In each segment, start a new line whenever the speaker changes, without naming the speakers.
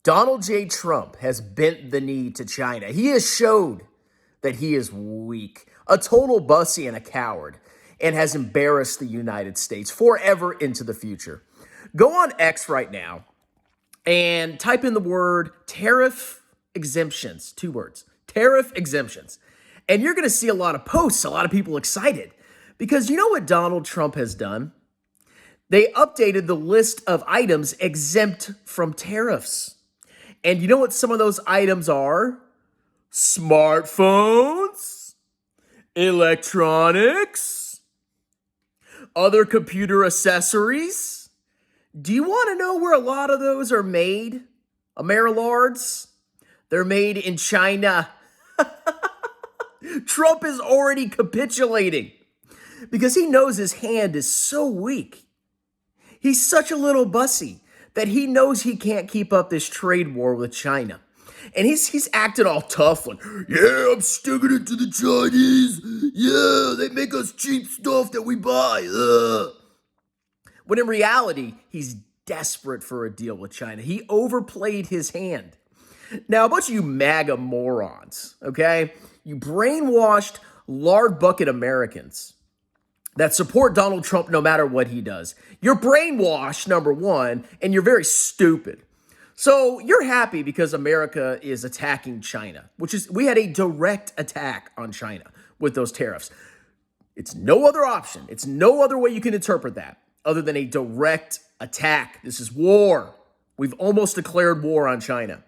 Donald J. Trump has bent the knee to China. He has showed that he is weak, a total bussy and a coward, and has embarrassed the United States forever into the future. Go on X right now and type in the word tariff exemptions, 2 words, tariff exemptions. And you're going to see a lot of posts, a lot of people excited. Because you know what Donald Trump has done? They updated the list of items exempt from tariffs. And you know what some of those items are? Smartphones, electronics, other computer accessories. Do you want to know where a lot of those are made? Amerilards? They're made in China. Trump is already capitulating because he knows his hand is so weak. He's such a little bussy that he knows he can't keep up this trade war with China. And he's acting all tough, like, yeah, I'm sticking it to the Chinese. Yeah, they make us cheap stuff that we buy. When in reality, he's desperate for a deal with China. He overplayed his hand. Now, a bunch of you MAGA morons, okay? You brainwashed lard bucket Americans that support Donald Trump no matter what he does. You're brainwashed, number one, and you're very stupid. So you're happy because America is attacking China, we had a direct attack on China with those tariffs. It's no other option. It's no other way you can interpret that other than a direct attack. This is war. We've almost declared war on China.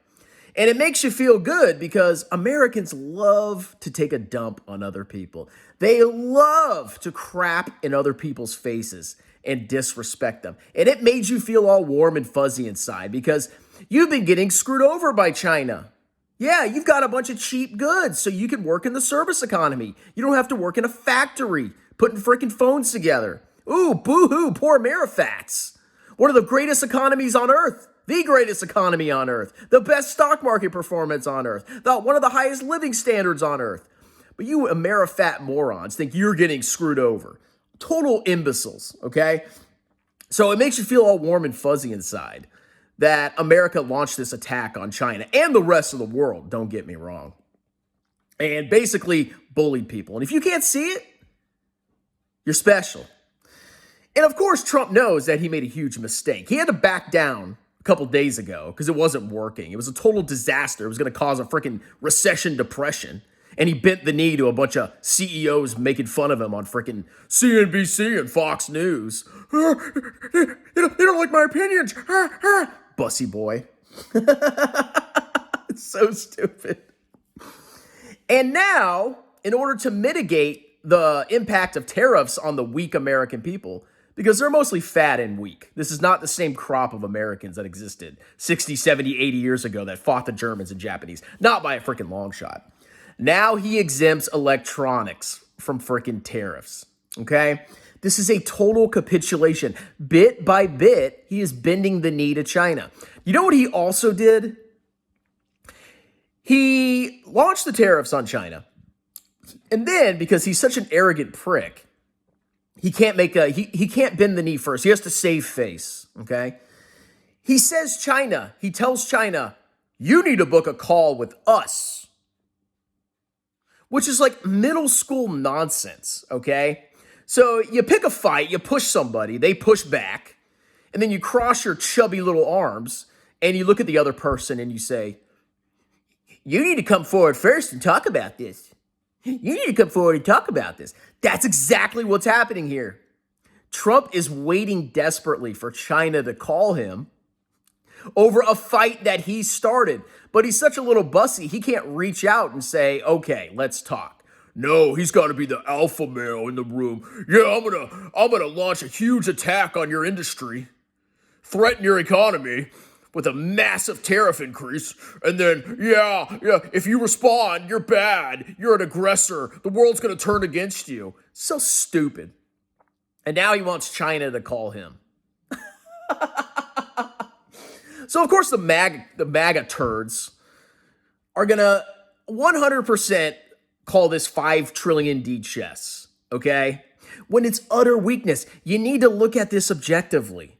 And it makes you feel good because Americans love to take a dump on other people. They love to crap in other people's faces and disrespect them. And it made you feel all warm and fuzzy inside because you've been getting screwed over by China. Yeah, you've got a bunch of cheap goods so you can work in the service economy. You don't have to work in a factory putting freaking phones together. Ooh, boo-hoo, poor Amerifats. One of the greatest economies on earth. The greatest economy on earth, the best stock market performance on earth, one of the highest living standards on earth. But you Amerifat morons think you're getting screwed over. Total imbeciles, okay? So it makes you feel all warm and fuzzy inside that America launched this attack on China and the rest of the world, don't get me wrong, and basically bullied people. And if you can't see it, you're special. And of course, Trump knows that he made a huge mistake. He had to back down a couple days ago because it wasn't working. It was a total disaster. It was going to cause a freaking recession depression. And he bent the knee to a bunch of CEOs making fun of him on freaking CNBC and Fox News. They don't like my opinions. Bussy boy. It's so stupid. And now, in order to mitigate the impact of tariffs on the weak American people, because they're mostly fat and weak. This is not the same crop of Americans that existed 60, 70, 80 years ago that fought the Germans and Japanese. Not by a freaking long shot. Now he exempts electronics from freaking tariffs. Okay? This is a total capitulation. Bit by bit, he is bending the knee to China. You know what he also did? He launched the tariffs on China. And then, because he's such an arrogant prick, he can't bend the knee first. He has to save face, okay? He tells China, you need to book a call with us, which is like middle school nonsense, okay? So you pick a fight, you push somebody, they push back, and then you cross your chubby little arms, and you look at the other person and you say, you need to come forward first and talk about this. You need to come forward and talk about this. That's exactly what's happening here. Trump is waiting desperately for China to call him over a fight that he started. But he's such a little bussy, he can't reach out and say, okay, let's talk. No, he's got to be the alpha male in the room. Yeah, I'm gonna launch a huge attack on your industry, threaten your economy with a massive tariff increase, and then, yeah, if you respond, you're bad, you're an aggressor, the world's going to turn against you. So stupid. And now he wants China to call him. So, of course, the MAGA turds are going to 100% call this 5 trillion D chess, okay? When it's utter weakness, you need to look at this objectively.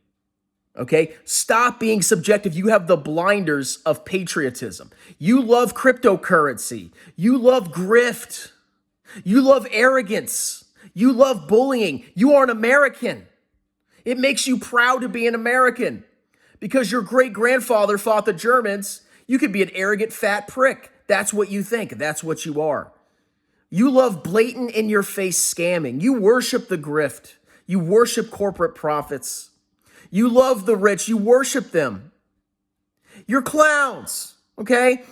Okay? Stop being subjective. You have the blinders of patriotism. You love cryptocurrency. You love grift. You love arrogance. You love bullying. You are an American. It makes you proud to be an American. Because your great-grandfather fought the Germans, you could be an arrogant fat prick. That's what you think. That's what you are. You love blatant in-your-face scamming. You worship the grift. You worship corporate profits. You love the rich. You worship them. You're clowns, okay?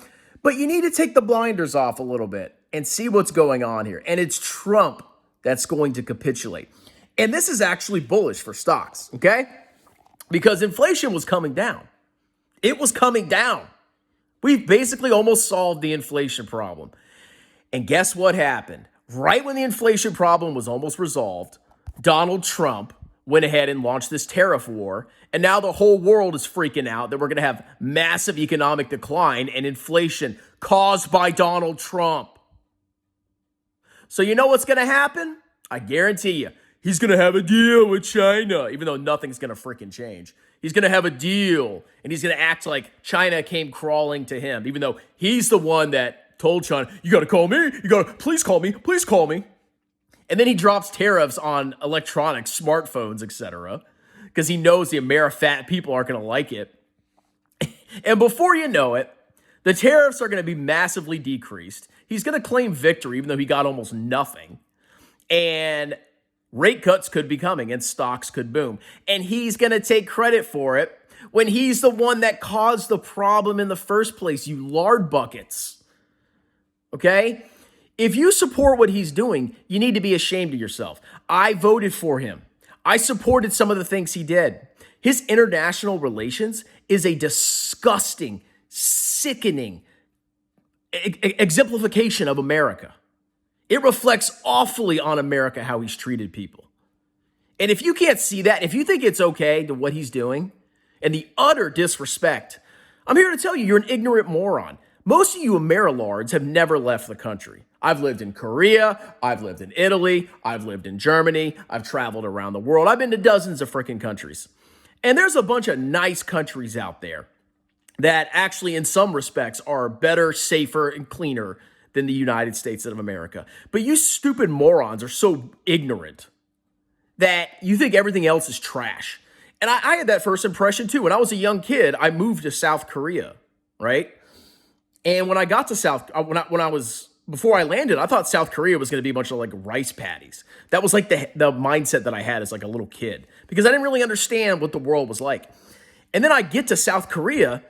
But you need to take the blinders off a little bit and see what's going on here. And it's Trump that's going to capitulate. And this is actually bullish for stocks, okay? Because inflation was coming down. It was coming down. We've basically almost solved the inflation problem. And guess what happened? Right when the inflation problem was almost resolved, Donald Trump went ahead and launched this tariff war. And now the whole world is freaking out that we're going to have massive economic decline and inflation caused by Donald Trump. So you know what's going to happen? I guarantee you, he's going to have a deal with China, even though nothing's going to freaking change. He's going to have a deal, and he's going to act like China came crawling to him, even though he's the one that told China, you got to call me, please call me, please call me. And then he drops tariffs on electronics, smartphones, etc., because he knows the Amerifat people aren't going to like it. And before you know it, the tariffs are going to be massively decreased. He's going to claim victory, even though he got almost nothing. And rate cuts could be coming and stocks could boom. And he's going to take credit for it when he's the one that caused the problem in the first place, you lard buckets. Okay? If you support what he's doing, you need to be ashamed of yourself. I voted for him. I supported some of the things he did. His international relations is a disgusting, sickening exemplification of America. It reflects awfully on America how he's treated people. And if you can't see that, if you think it's okay to what he's doing and the utter disrespect, I'm here to tell you, you're an ignorant moron. Most of you Amerilards have never left the country. I've lived in Korea, I've lived in Italy, I've lived in Germany, I've traveled around the world. I've been to dozens of freaking countries. And there's a bunch of nice countries out there that actually in some respects are better, safer, and cleaner than the United States of America. But you stupid morons are so ignorant that you think everything else is trash. And I had that first impression too. When I was a young kid, I moved to South Korea, right? And when I got to before I landed, I thought South Korea was going to be a bunch of like rice paddies. That was like the mindset that I had as like a little kid because I didn't really understand what the world was like. And then I get to South Korea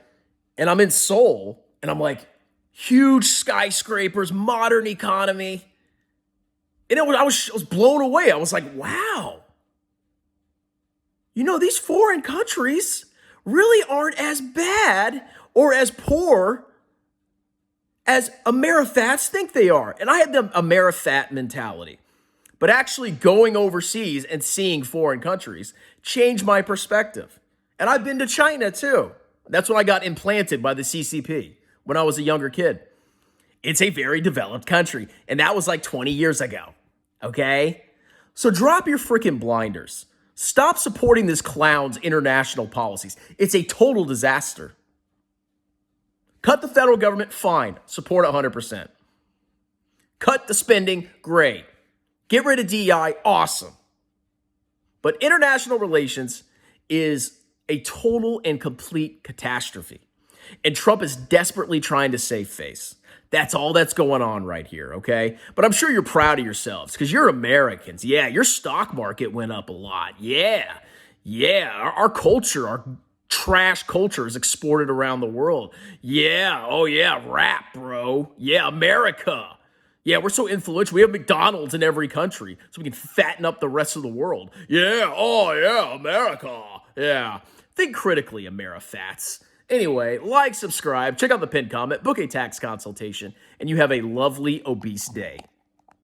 and I'm in Seoul and I'm like, huge skyscrapers, modern economy. And I was blown away. I was like, wow. You know, these foreign countries really aren't as bad or as poor as Amerifats think they are. And I had the Amerifat mentality. But actually going overseas and seeing foreign countries changed my perspective. And I've been to China too. That's when I got implanted by the CCP when I was a younger kid. It's a very developed country. And that was like 20 years ago. Okay? So drop your freaking blinders. Stop supporting this clown's international policies. It's a total disaster. Cut the federal government, fine. Support 100%. Cut the spending, great. Get rid of DEI, awesome. But international relations is a total and complete catastrophe. And Trump is desperately trying to save face. That's all that's going on right here, okay? But I'm sure you're proud of yourselves because you're Americans. Yeah, your stock market went up a lot. Yeah. Our culture, our trash culture is exported around the world. Yeah, oh yeah, rap, bro. Yeah, America. Yeah, we're so influential. We have McDonald's in every country so we can fatten up the rest of the world. Yeah, oh yeah, America. Yeah. Think critically, Amerifats. Anyway, like, subscribe, check out the pinned comment, book a tax consultation, and you have a lovely obese day.